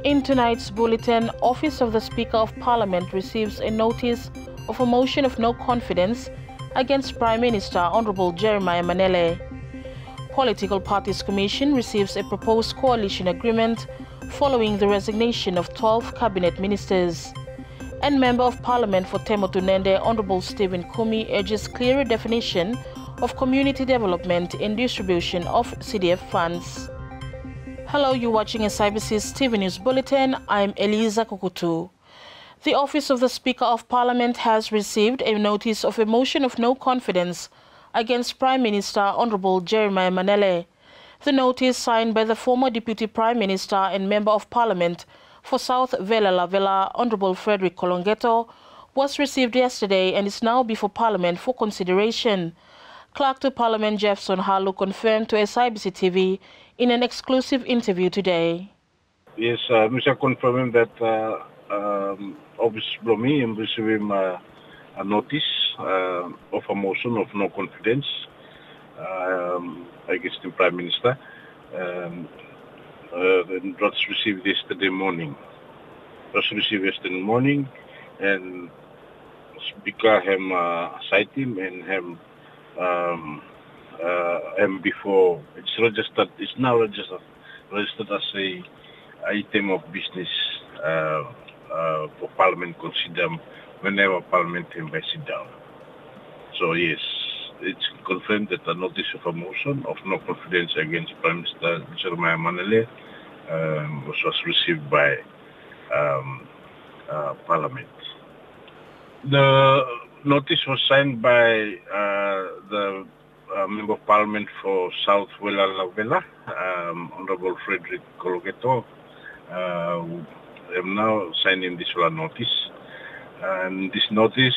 In tonight's bulletin, Office of the Speaker of Parliament receives a notice of a motion of no confidence against Prime Minister Honorable Jeremiah Manele. Political Parties Commission receives a proposed coalition agreement following the resignation of 12 cabinet ministers. And Member of Parliament for Temotunende Honorable Stephen Kumi urges clearer definition of community development in distribution of CDF funds. Hello, you're watching SIBC's TV News Bulletin. I'm Eliza Kukutu. The Office of the Speaker of Parliament has received a notice of a motion of no confidence against Prime Minister Honorable Jeremiah Manele. The notice, signed by the former Deputy Prime Minister and Member of Parliament for South Vela Vela, Honorable Frederick Kolongeto, was received yesterday and is now before Parliament for consideration. Clerk to Parliament Jefferson Halu confirmed to SIBC TV in an exclusive interview today. Yes, Mr. confirming that Office Blomi and receiving a notice of a motion of no confidence against the Prime Minister. That was received yesterday morning. And Speaker have cited him and have before it's registered. It's now registered as a item of business for Parliament consider whenever Parliament may sit down. So yes, it's confirmed that a notice of a motion of no confidence against Prime Minister Jeremiah Manele was received by Parliament. The notice was signed by the Member of Parliament for South Vela Vela, Honorable Frederick Kolongeto, who have now signing this notice. And this notice,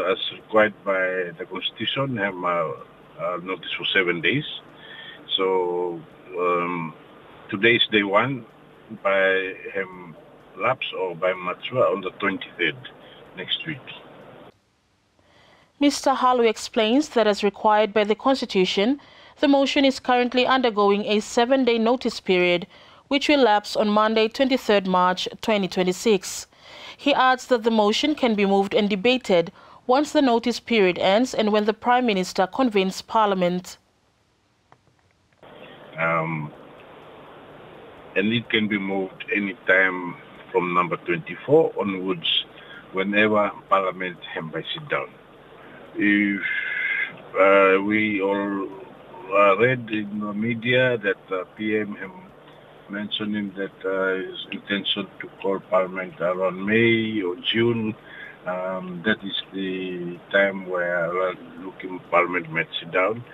as required by the Constitution, have a notice for 7 days. So today is day one, by him lapse or by mature on the 23rd next week. Mr. Halu explains that as required by the Constitution, the motion is currently undergoing a 7-day notice period, which will lapse on Monday, 23rd March 2026. He adds that the motion can be moved and debated once the notice period ends and when the Prime Minister convenes Parliament. And it can be moved any time from number 24 onwards, whenever Parliament may sit down. If we all read in the media that PM mentioning that his intention to call Parliament around May or June, that is the time where looking Parliament might sit down.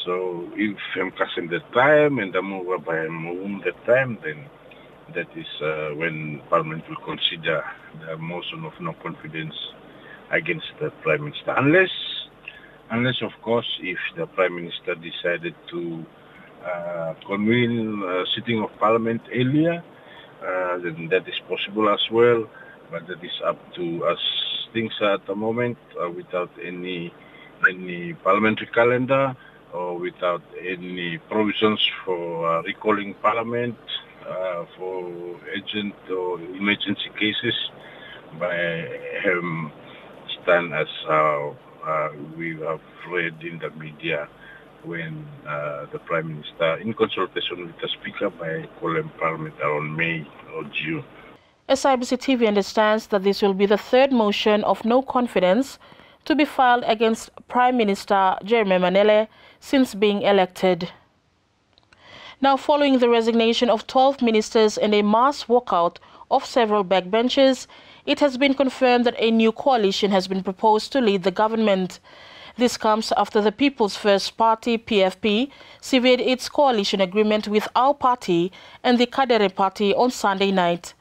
So if I'm casting the time and the move by moving the time, then that is when Parliament will consider the motion of no confidence against the Prime Minister. Unless of course, if the Prime Minister decided to convene a sitting of Parliament earlier, then that is possible as well. But that is up to us. Things are at the moment without any parliamentary calendar or without any provisions for recalling Parliament for urgent or emergency cases, by stand as we have read in the media when the Prime Minister, in consultation with the Speaker, by calling Parliament around May or June. SIBC TV understands that this will be the third motion of no confidence to be filed against Prime Minister Jeremiah Manele since being elected. Now, following the resignation of 12 ministers and a mass walkout of several backbenchers, it has been confirmed that a new coalition has been proposed to lead the government. This comes after the People's First Party, PFP, severed its coalition agreement with our party and the Kadere Party on Sunday night.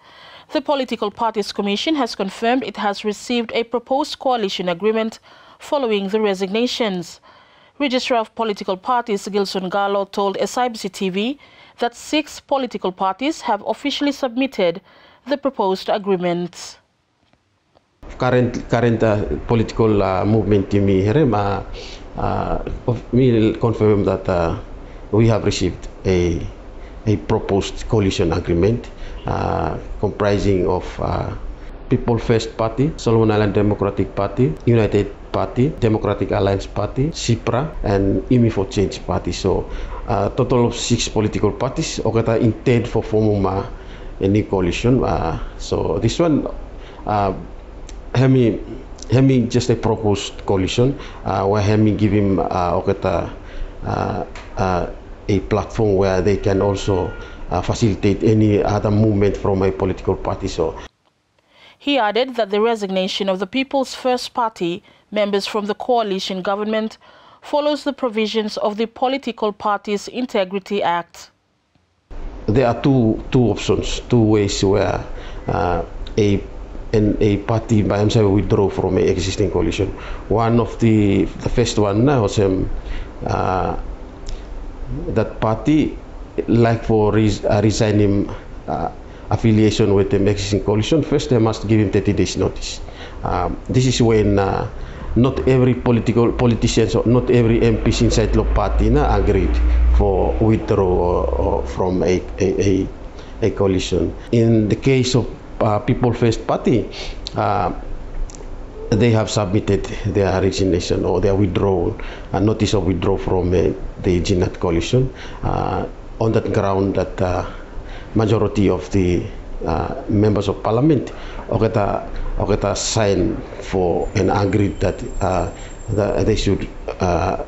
The Political Parties Commission has confirmed it has received a proposed coalition agreement following the resignations. Registrar of Political Parties Gilson Gallo told SIBC TV that 6 political parties have officially submitted the proposed agreements. Current political movement in will confirm that we have received a a proposed coalition agreement comprising of People First Party, Solomon Island Democratic Party, United Party, Democratic Alliance Party, CIPRA, and IMI for Change Party. So total of 6 political parties okata intend for forming a new coalition. So this one hemi just a proposed coalition where hemi give him okata a platform where they can also facilitate any other movement from a political party. So he added that the resignation of the People's First Party members from the coalition government follows the provisions of the Political Parties Integrity Act. There are two options, 2 ways where a party by himself will withdraw from an existing coalition. One of the first one was that party like for resigning affiliation with the existing coalition. First, they must give him 30 days notice. This is when not every politician, or not every MP inside the party agreed for withdraw from a coalition. In the case of People First Party, they have submitted their resignation or their withdrawal, notice of withdrawal from the GNAT coalition on that ground that majority of the members of parliament okata sign for and agreed that they should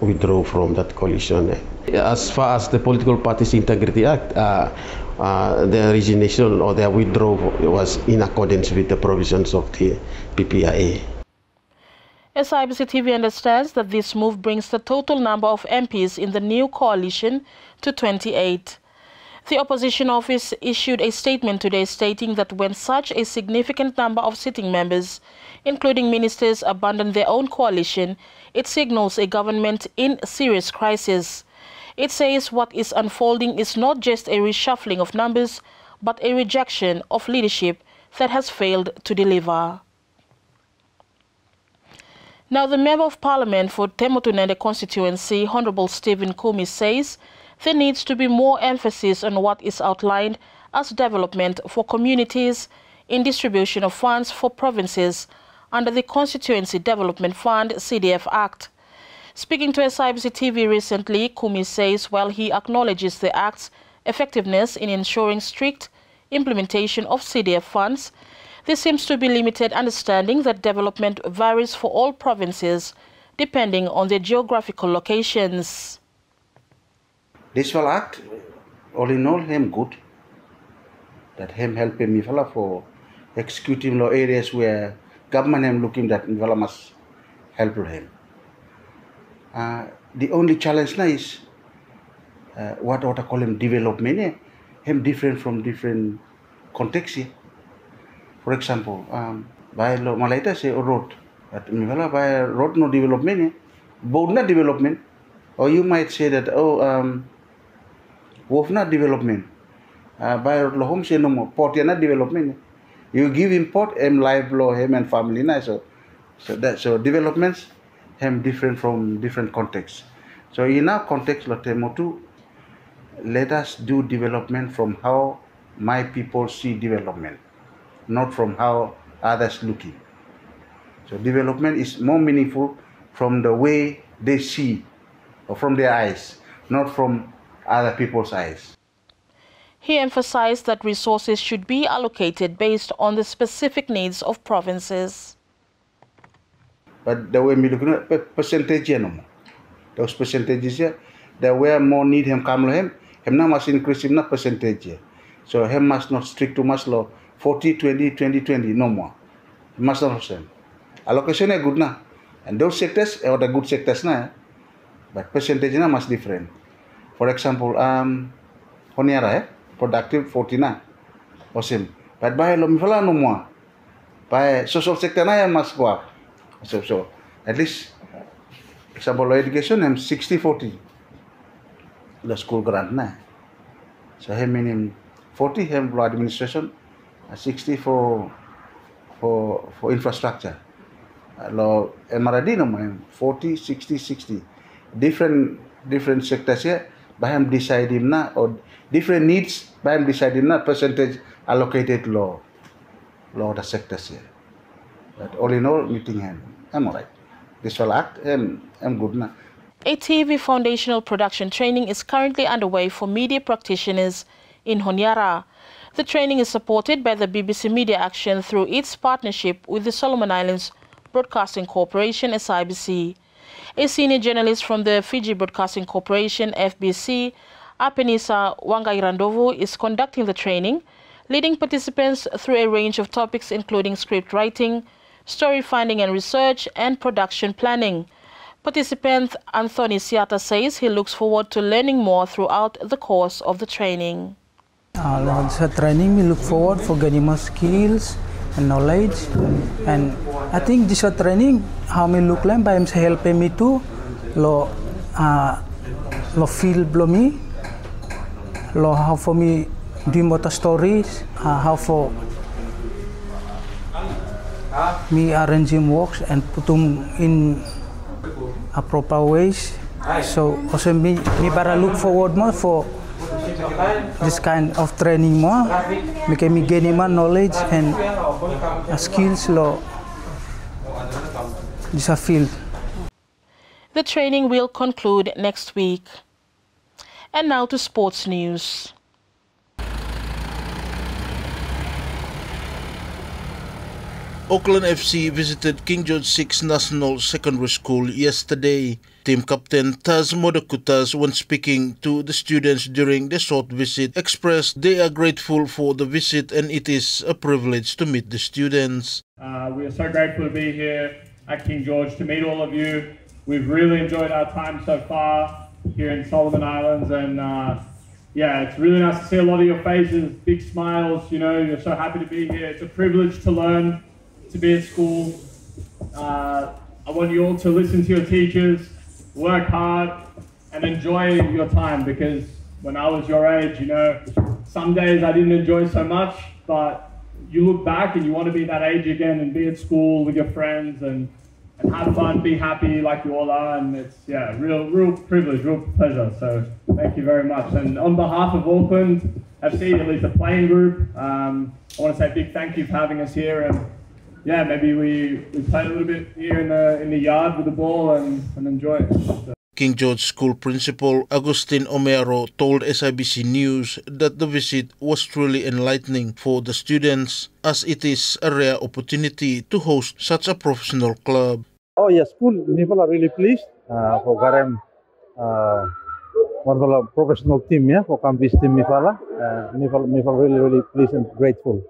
withdraw from that coalition. As far as the Political Parties Integrity Act, their resignation or their withdrawal was in accordance with the provisions of the PPIA. SIBC TV understands that this move brings the total number of MPs in the new coalition to 28. The opposition office issued a statement today stating that when such a significant number of sitting members, including ministers, abandon their own coalition, it signals a government in serious crisis. It says what is unfolding is not just a reshuffling of numbers, but a rejection of leadership that has failed to deliver. Now, the Member of Parliament for Temotunende constituency, Honorable Stephen Kumi, says there needs to be more emphasis on what is outlined as development for communities in distribution of funds for provinces under the Constituency Development Fund CDF Act. Speaking to SIBC TV recently, Kumi says while he acknowledges the Act's effectiveness in ensuring strict implementation of CDF funds, there seems to be limited understanding that development varies for all provinces depending on their geographical locations. This will act, all in all, him good. That him helping me for executing law areas where government him looking that me must help him. The only challenge now is what I call him development. Him different from different contexts. For example, by Malaita say road, but by road no development, board not development, or you might say that wolf not development. By home say no more port not development. You give him port, him life law, him and family na so developments him different from different contexts. So in our context, let us do development from how my people see development, not from how others looking. So development is more meaningful from the way they see or from their eyes, not from other people's eyes. He emphasized that resources should be allocated based on the specific needs of provinces. But the way we look at percentage, those percentages, the way more need him come him now must increase him not percentage. So him must not strict too much law 40, 20, 20, 20, no more. He must not have allocation is good now. And those sectors are the good sectors now. But percentage now must different. For example, Honiara, productive 49. Awesome. But by Lomifala no more. By social sector now must go up. So at least example law education I'm 60-40. The school grant now. So him meaning 40 him law administration, 60 for infrastructure. Law MRD no more 40, 60, 60. Different sectors here, Baham decide him na or different needs. Baham decide him na percentage allocated law the sectors here. But all in all, meeting him. I'm alright. This will act. I'm good na. A TV foundational production training is currently underway for media practitioners in Honiara. The training is supported by the BBC Media Action through its partnership with the Solomon Islands Broadcasting Corporation SIBC. A senior journalist from the Fiji Broadcasting Corporation FBC, Apenisa Wangairandovu, is conducting the training, leading participants through a range of topics including script writing, story finding and research, and production planning. Participant Anthony Siata says he looks forward to learning more throughout the course of the training. The training, we look forward for gaining more skills and knowledge, and I think this training how me look like by helping me to lo feel blow me lo how for me do motor stories, how for me arranging works and put them in a proper ways. So also me better look forward more for this kind of training more, make me gain more knowledge and skills lo this field. The training will conclude next week. And now to sports news. Auckland FC visited King George VI National Secondary School yesterday. Team captain Taz Modakutas, when speaking to the students during the short visit, expressed they are grateful for the visit and it is a privilege to meet the students. We are so grateful to be here at King George to meet all of you. We've really enjoyed our time so far here in Solomon Islands, and yeah, it's really nice to see a lot of your faces, big smiles, you know, you're so happy to be here. It's a privilege to learn, to be at school. I want you all to listen to your teachers, work hard and enjoy your time, because when I was your age, you know, some days I didn't enjoy so much, but you look back and you want to be that age again and be at school with your friends and have fun, be happy like you all are, and it's, yeah, real privilege, real pleasure. So thank you very much. And on behalf of Auckland FC, at least the playing group, I want to say a big thank you for having us here, and yeah, maybe we played a little bit here in the yard with the ball and enjoy it. So. King George School Principal Agustin Omero told SIBC News that the visit was truly enlightening for the students, as it is a rare opportunity to host such a professional club. Oh yes, school people are really pleased for Garem, one of the professional team, yeah, for campus team Mifala. Mifala really pleased and grateful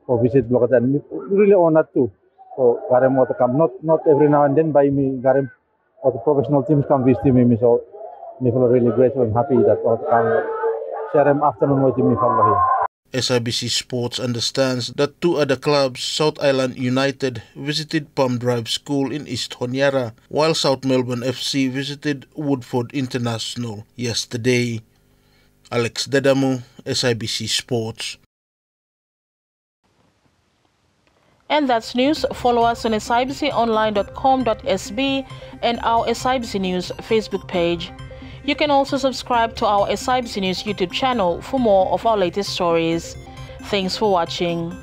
for visit Blokatan. Really honored too for Garem to come. Not every now and then by me Garem or the professional teams come visit me. So Mifala really grateful and happy that to come share them afternoon with Mifala here. SIBC Sports understands that two other clubs, South Island United, visited Palm Drive School in East Honiara, while South Melbourne FC visited Woodford International yesterday. Alex Dedamu, SIBC Sports. And that's news. Follow us on sibconline.com.sb and our SIBC News Facebook page. You can also subscribe to our SIBC News YouTube channel for more of our latest stories. Thanks for watching.